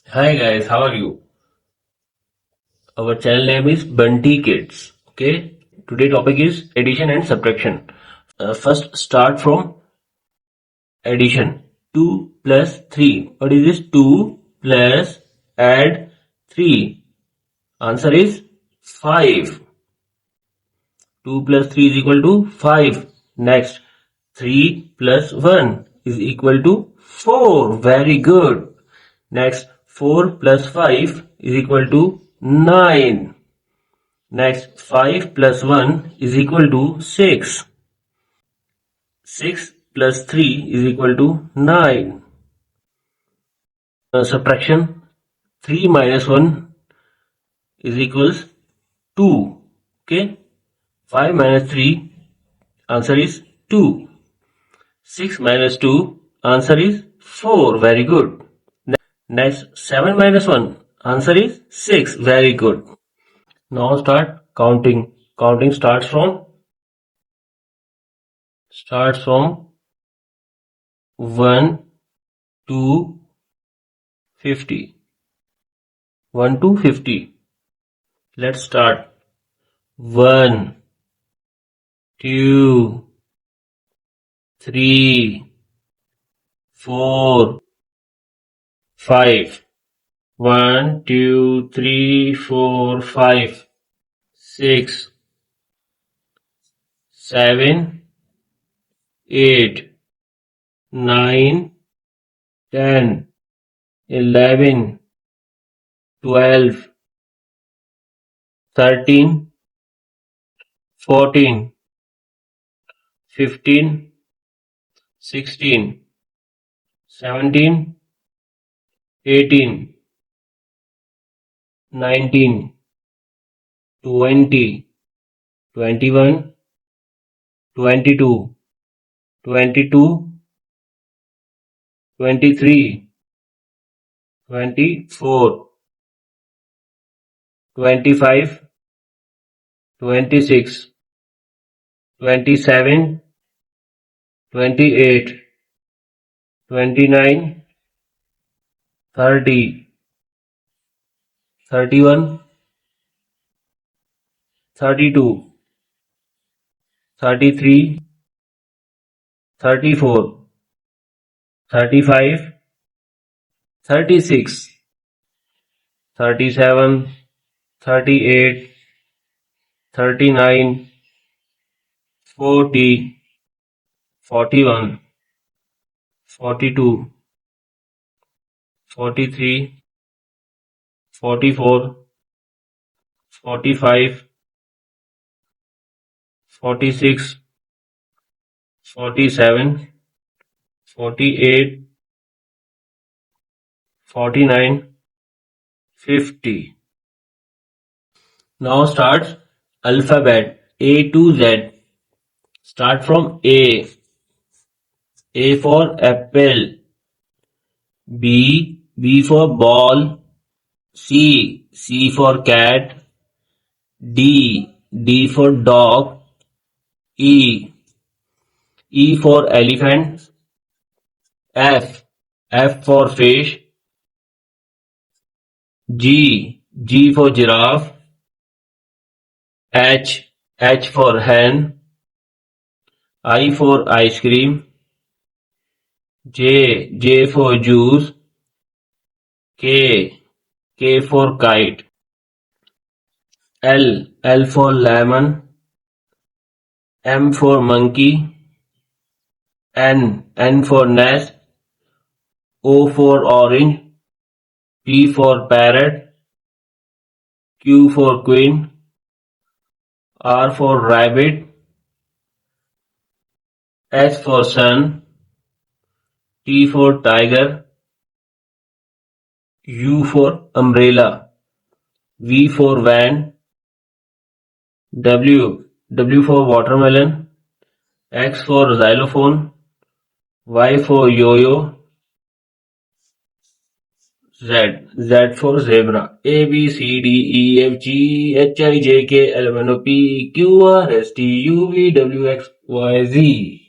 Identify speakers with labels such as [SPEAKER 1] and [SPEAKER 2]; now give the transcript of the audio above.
[SPEAKER 1] Hi guys, how are you? Our channel name is Bunty Kids. Okay, today topic is addition and subtraction. First, start from addition. 2 plus 3. What is this? 2 plus add 3. Answer is 5. 2 plus 3 is equal to 5. Next, 3 plus 1 is equal to 4. Very good. Next, 4 plus 5 is equal to 9. Next, 5 plus 1 is equal to 6. 6 plus 3 is equal to 9. Subtraction, 3 minus 1 is equals 2. Okay. 5 minus 3, answer is 2. 6 minus 2, answer is 4. Very good. Next, 7 minus 1, answer is 6. Very good. Now start counting. Counting starts from 1 to 50. 1 to 50. Let's start. 1, 2, 3, 4, 5. 1, 2, 3, 4, 5, 6, 7, 8, 9, 10, 11, 12, 13, 14, 15, 16, 17, 18, 19, 20, 21, 22, 22, 23, 24, 25, 26, 27, 28, 29, 30, 31, 32, 33, 34, 35, 36, 37, 38, 39, 40, 41, 42, 43, 44, 45, 46, 47, 48, 49, 50. Now starts alphabet A to Z. Start from A. A for apple. B for ball. C for cat. D for dog. E for elephant. F for fish. G for giraffe. H for hen. I for ice cream. J for juice. K for kite. L for lemon. M for monkey. N for nest. O for orange. P for parrot. Q for queen. R for rabbit. S for sun. T for tiger. U for umbrella. V for van. W for watermelon. X for xylophone. Y for yo-yo. Z for zebra. A B C D E F G H I J K L M N O P Q R S T U V W X Y Z.